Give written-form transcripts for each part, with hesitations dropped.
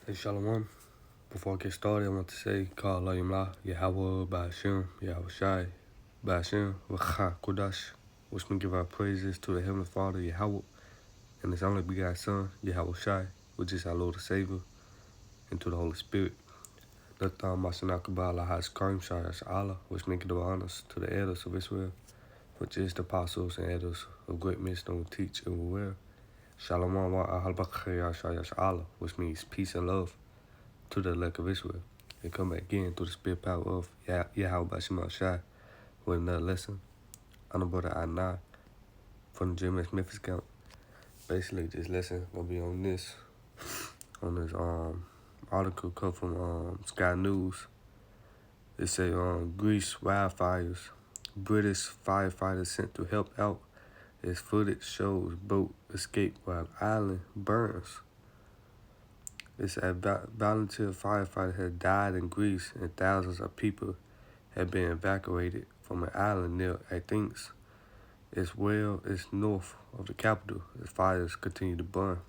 Hey, Shalom. Before I get started, I want to say, Kal Yamla, Yahweh, Ba'ashem, Yahweh Shai, Ba'ashem, V'cha, Kodash, which we give our praises to the Heavenly Father, Yahweh, and His only begotten Son, Yahweh Shai, which is our Lord and Savior, and to the Holy Spirit. Natham Masanakaba, Lahas Karim Shayash Allah, which make the honors to the elders of Israel, which is the apostles and elders of great men who teach and will wear. Shalom wa ahal b'chaya shayash Allah, which means peace and love to the elect of Israel. And come back again through the spirit power of Yahweh Bashima Shai with another lesson. I'm the brother Anai from the GMS Memphis camp. Basically, this lesson gonna be on this article come from Sky News. It say Greece wildfires, British firefighters sent to help out as footage shows boat escape while island burns. It's a volunteer firefighter had died in Greece and thousands of people have been evacuated from an island near Athens, as well as north of the capital, as fires continue to burn.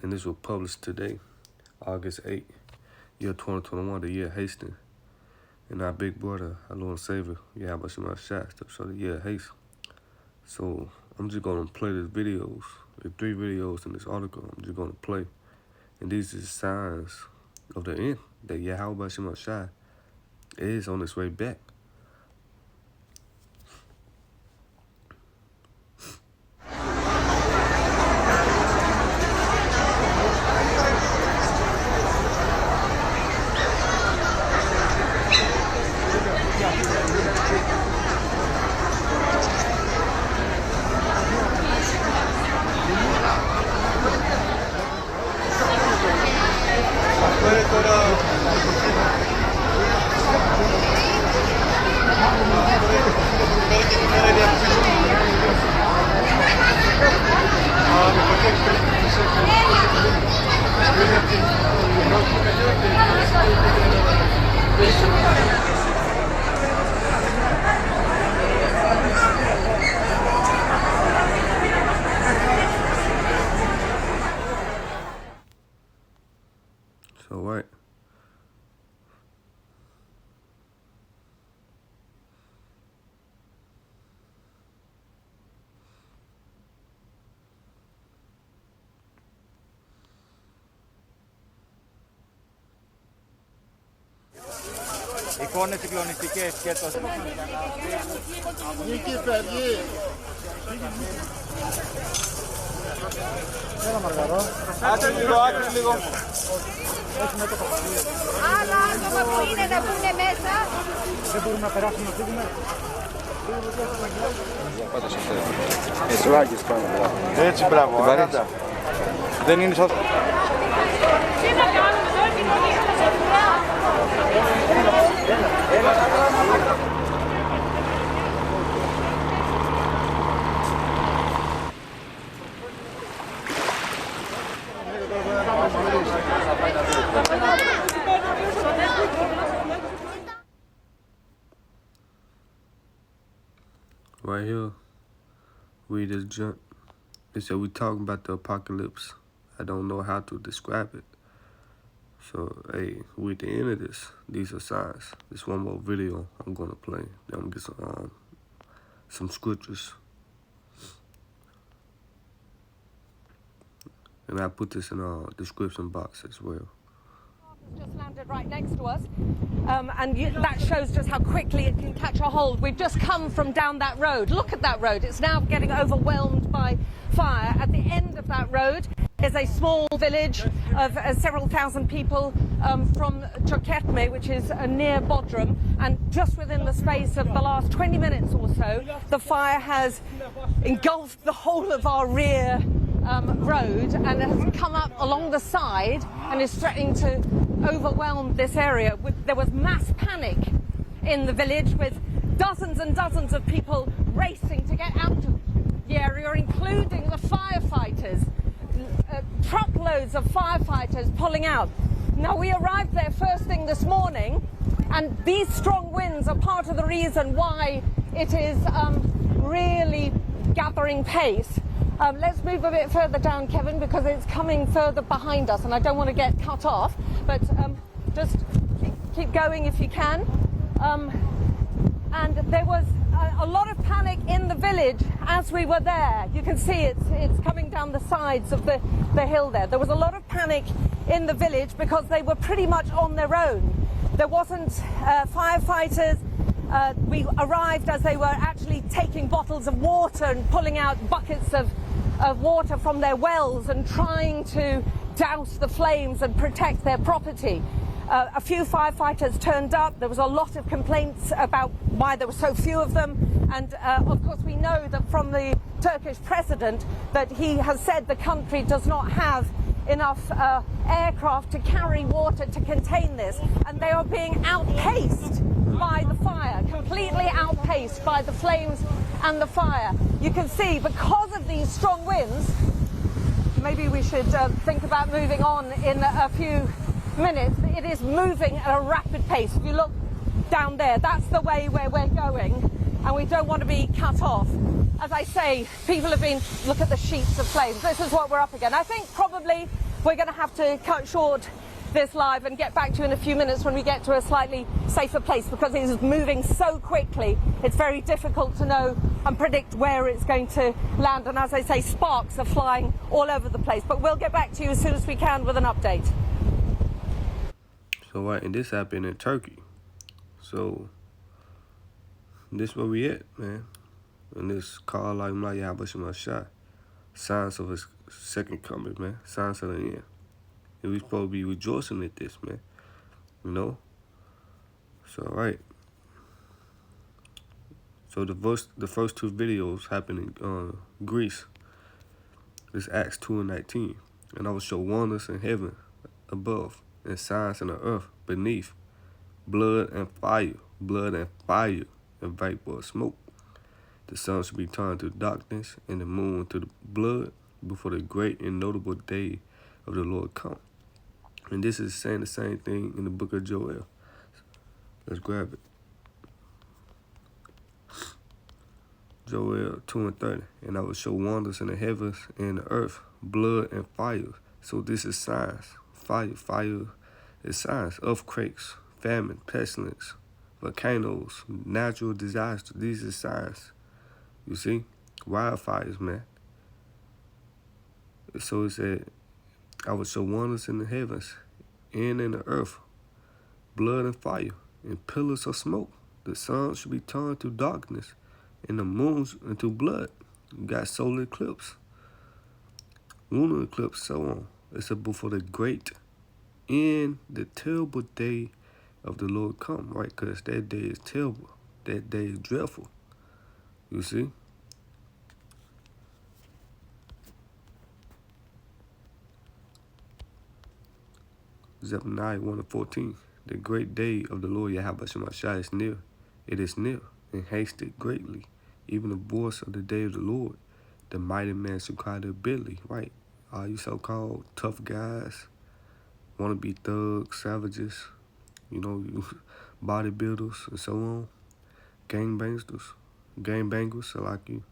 And this was published today, August 8, year 2021, the year Hastings. And our big brother, our Lord and Savior, Yahweh Shema Shai, so the year Haste. So I'm just gonna play these videos, the 3 videos in this article. I'm just gonna play. And these are signs of the end that Yahweh Shema Shai is on its way back. So right. Εικόνες συγκλονιστικές και το... Νίκη, φεύγει. Έλα Μαργαρό. Άντε λίγο. Άλλα άτομα που είναι να μπουν μέσα. Δεν μπορούμε να περάσουμε να φύγουμε. Εσουλάκης πάνω, μπράβο. Έτσι, μπράβο, άντα. Δεν είναι σωστό. Right here, read this junk. It said we talking about the apocalypse. I don't know how to describe it. So, hey, we at the end of this. These are signs. This one more video I'm gonna play. Then I'm gonna get some scriptures. And I put this in the description box as well. Just landed right next to us, that shows just how quickly it can catch a hold. We've just come from down that road. Look at that road. It's now getting overwhelmed by fire. At the end of that road is a small village of several thousand people from Çökertme, which is near Bodrum. And just within the space of the last 20 minutes or so, the fire has engulfed the whole of our rear road and has come up along the side and is threatening to overwhelm this area. There was mass panic in the village with dozens and dozens of people racing to get out of the area, including the firefighters. Truckloads of firefighters pulling out. Now, we arrived there first thing this morning, and these strong winds are part of the reason why it is really gathering pace. Let's move a bit further down, Kevin, because it's coming further behind us and I don't want to get cut off. But just keep going if you can. And there was a lot of panic in the village as we were there. You can see it's coming down the sides of the hill there. There was a lot of panic in the village because they were pretty much on their own. There wasn't firefighters. We arrived as they were actually taking bottles of water and pulling out buckets of water from their wells and trying to douse the flames and protect their property. A few firefighters turned up. There was a lot of complaints about why there were so few of them. And of course, we know that from the Turkish president that he has said the country does not have enough aircraft to carry water to contain this. And they are being outpaced by the fire, completely outpaced by the flames and the fire. You can see because of these strong winds, maybe we should think about moving on in a few minutes. It is moving at a rapid pace. If you look down there, that's the way where we're going, and we don't want to be cut off. As I say, people have been, look at the sheets of flames. This is what we're up against. I think probably we're going to have to cut short this live and get back to you in a few minutes when we get to a slightly safer place, because it is moving so quickly. It's very difficult to know and predict where it's going to land. And as I say, sparks are flying all over the place. But we'll get back to you as soon as we can with an update. So right, and this happened in Turkey. So this where we at, man. And this call like Yahweh shot. Signs of his second coming, man. Signs of the end. And we supposed to be rejoicing at this, man. You know? So right. So the first two videos happened in Greece. This Acts 2:19. And I will show wonders in heaven above, and signs in the earth beneath, blood and fire, and vapor of smoke. The sun shall be turned to darkness, and the moon to the blood, before the great and notable day of the Lord come. And this is saying the same thing in the book of Joel. Let's grab it. Joel 2:30. And I will show wonders in the heavens and the earth, blood and fire. So this is signs. Fire is signs. Earthquakes, famine, pestilence, volcanoes, natural disasters. These are signs. You see? Wildfires, man. So it said, I will show wonders in the heavens and in the earth, blood and fire, and pillars of smoke. The sun shall be turned to darkness, and the moon into blood. You got solar eclipse, lunar eclipse, so on. It's before the great and the terrible day of the Lord come, right? Because that day is terrible. That day is dreadful. You see? Zephaniah 1:14. The great day of the Lord Yahweh Shemashah is near. It is near, and hasted greatly. Even the voice of the day of the Lord. The mighty man shall cry their belly, right? All you so-called tough guys, want to be thugs, savages, you know, bodybuilders and so on, gangbangers, so like you.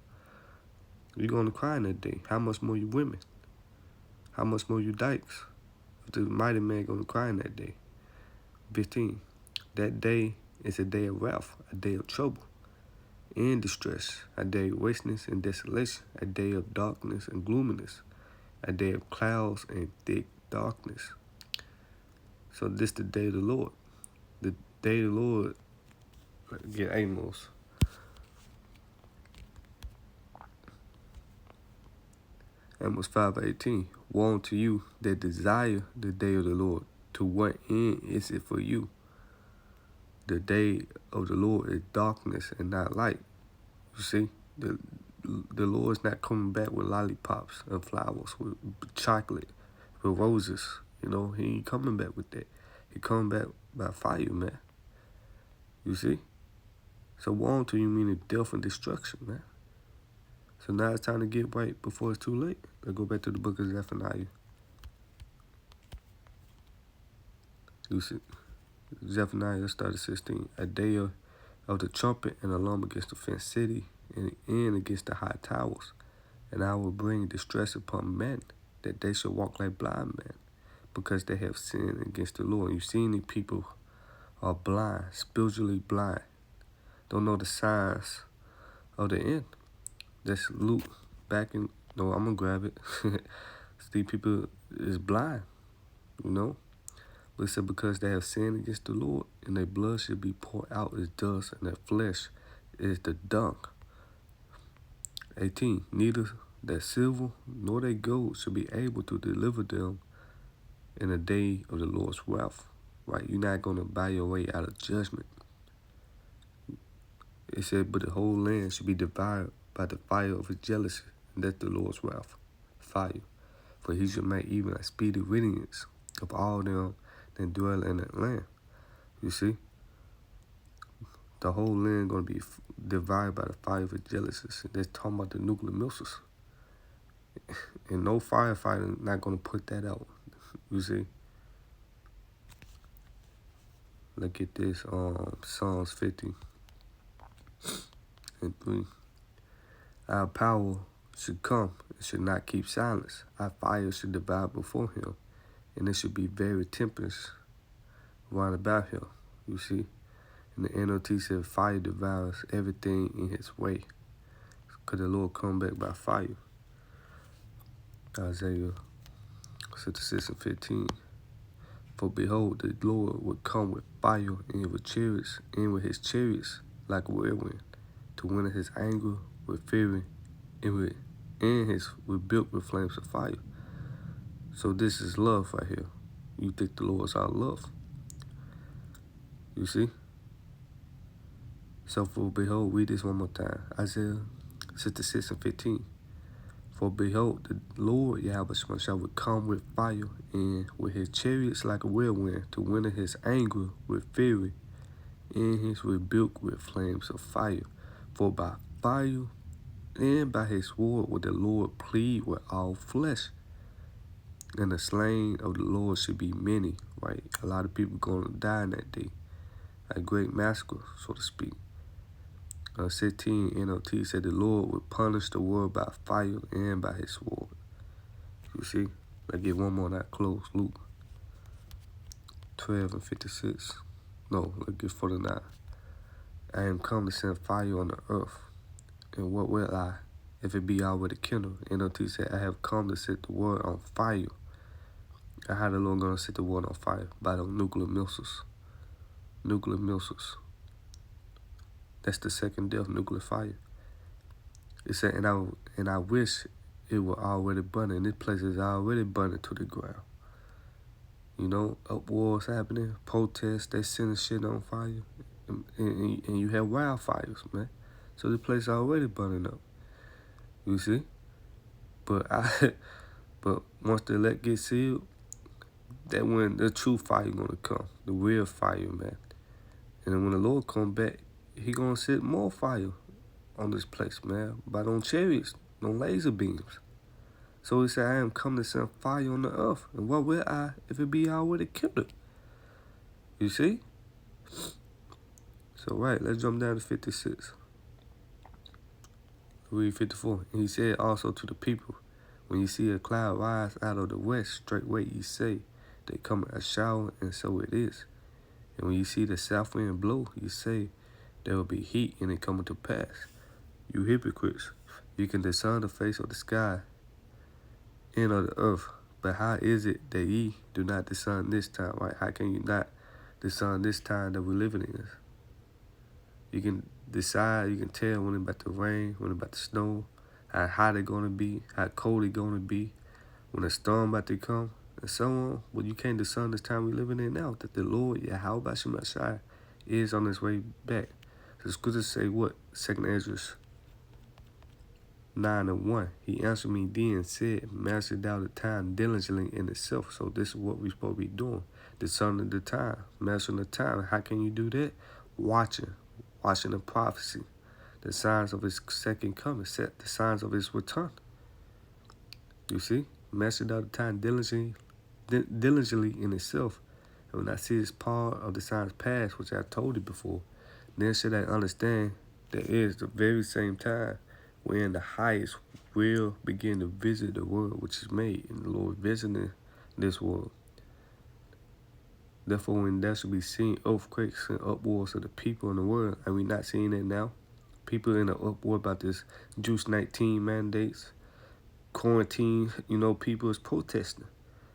You're going to cry in that day. How much more you women? How much more you dykes? The mighty man going to cry in that day. 15. That day is a day of wrath, a day of trouble and distress, a day of wasteness and desolation, a day of darkness and gloominess, a day of clouds and thick darkness. So this the day of the Lord. The day of the Lord, get Amos. Amos 5:18. Woe unto you that desire the day of the Lord. To what end is it for you? The day of the Lord is darkness and not light. You see, the Lord's not coming back with lollipops and flowers, with chocolate, with roses. You know, he ain't coming back with that. He coming back by fire, man. You see? So woe unto you meaning death and destruction, man. So now it's time to get right before it's too late. Let's go back to the book of Zephaniah. You see, Zephaniah, let's start at 16. A day of the trumpet and alarm against the fenced city and against the high towers. And I will bring distress upon men, that they shall walk like blind men, because they have sinned against the Lord. You see, any people are blind, spiritually blind, don't know the signs of the end. That's Luke back in, no, I'm going to grab it. These people is blind, you know. But it said, because they have sinned against the Lord, and their blood should be poured out as dust, and their flesh is the dung. 18, neither their silver nor their gold should be able to deliver them in the day of the Lord's wrath. Right? You're not going to buy your way out of judgment. It said, but the whole land should be devoured by the fire of his jealousy, and that's the Lord's wrath, fire. For he should make even a speedy riddance of all them that dwell in that land. You see? The whole land going to be devoured by the fire of his jealousy. That's talking about the nuclear missiles. And no firefighter not going to put that out. You see? Look at this, Psalms 50 and 3. Our power should come and should not keep silence. Our fire should devour before him, and it should be very tempest round about him. You see? And the NLT said fire devours everything in his way, because the Lord come back by fire. Isaiah 66 and 15. For behold, the Lord would come with fire and with chariots, and with his chariots like a whirlwind, to winter his anger with fury, and his rebuke with flames of fire. So this is love right here. You think the Lord's our love. You see? So for behold, read this one more time. Isaiah 66 and 15. For behold, the Lord Yahweh shall come with fire, and with his chariots like a whirlwind, to winter his anger with fury, and his rebuke with flames of fire. For by fire and by his sword will the Lord plead with all flesh, and the slain of the Lord should be many. Right? A lot of people going to die in that day. A great massacre, so to speak. 16 NLT said the Lord would punish the world by fire and by his sword. You see? Let's get one more that close. Luke 12 and 56. No, let's get 49. I am come to send fire on the earth. And what will I, if it be already kindled? NLT said, I have come to set the world on fire. And how the Lord going to set the world on fire? By the nuclear missiles. Nuclear missiles. That's the second death, nuclear fire. It said, and I wish it were already burning. This place is already burning to the ground. You know, uproars happening, protests, they sending shit on fire. And you have wildfires, man. So this place already burning up. You see? But once the elect get sealed, that when the true fire gonna come. The real fire, man. And when the Lord come back, he gonna set more fire on this place, man. But on chariots, on laser beams. So he said, I am come to send fire on the earth. And what will I if it be already killed? You see? So right, let's jump down to 56. Read 54. And he said also to the people, when you see a cloud rise out of the west, straightway ye say, they come a shower, and so it is. And when you see the south wind blow, you say, there will be heat, and it coming to pass. You hypocrites, you can discern the face of the sky and of the earth, but how is it that ye do not discern this time, right? How can you not discern this time that we're living in? You can decide, you can tell when it's about to rain, when it's about to snow, how hot it's going to be, how cold it's going to be, when a storm about to come, and so on. But you can't discern this time we're living in now, that the Lord, Yahweh Shemashai, is on his way back. The scriptures say what? 2 Ezra 9 and 1. He answered me then and said, master thou the time diligently in itself. So this is what we're supposed to be doing. Discerning the time, mastering the time. How can you do that? Watching the prophecy, the signs of his second coming, the signs of his return. You see? Master thou the time diligently in itself. And when I see this part of the signs past, which I told you before, then should I understand that it is the very same time we're in the highest will begin to visit the world which is made, and the Lord visiting this world. Therefore, when there shall be seen earthquakes and uproars of the people in the world, and we not seeing that now? People in an uproar about this Juice 19 mandates, quarantine, people is protesting.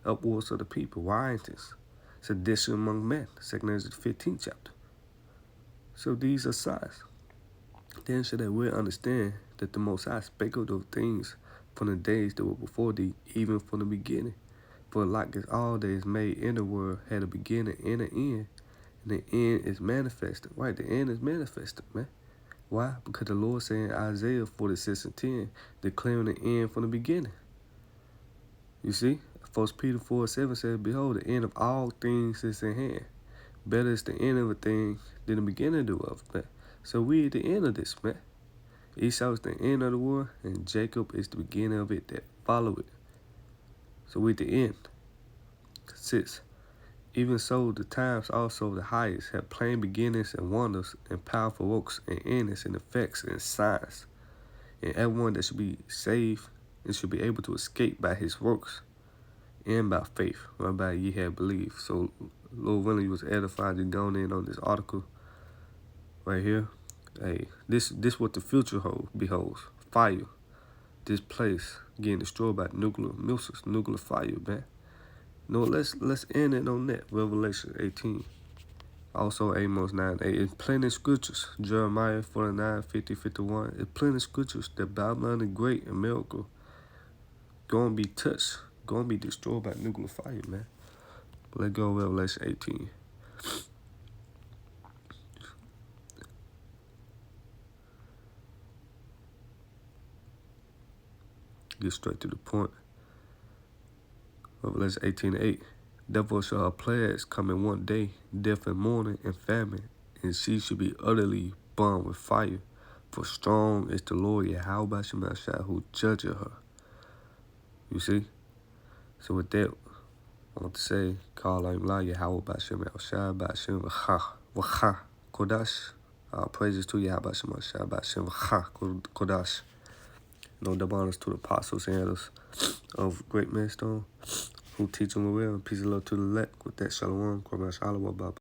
Uproars of the people, rioters, sedition among men, 2 Ezra 15th chapter. So these are signs. Then shall they will understand that the Most High spake of those things from the days that were before thee, even from the beginning. For like as all that is made in the world had a beginning and an end, and the end is manifested. Right, the end is manifested, man. Why? Because the Lord said in Isaiah 46:10, declaring the end from the beginning. You see? 1 Peter 4:7 says, behold, the end of all things is in hand. Better is the end of a thing than the beginning thereof, man. So we at the end of this, man. Esau is the end of the world, and Jacob is the beginning of it that follow it. So we at the end. 6. Even so, the times also the highest have plain beginnings and wonders and powerful works and endings and effects and signs. And everyone that should be saved and should be able to escape by his works and by faith, whereby ye have believed. So, Lord willing, you was edified and going in on this article right here. Hey, this what the future beholds. Fire. This place getting destroyed by nuclear missiles, nuclear fire, man. No, let's end it on that. Revelation 18. Also Amos 9:8. It's plenty of scriptures. Jeremiah 49:50-51. It's plenty of scriptures that Babylon is great and miracle gonna be touched, gonna be destroyed by nuclear fire, man. Let's go Revelation 18. Get straight to the point. Revelation 18:8. Therefore shall her plagues come in one day, death and mourning and famine, and she shall be utterly burned with fire. For strong is the Lord Yahweh Shemashah who judgeth her. You see? So with that, I want to say, call out Yahweh Shemashah Ba'ashem V'cha Kodash. All praises to Yahweh Shemashah Ba'ashem V'cha Kodash. No double honors to the apostles and elders of Great Millstone who teach them well, and peace and love to the elect. With that, shalom, Kwame Shalom, Baba.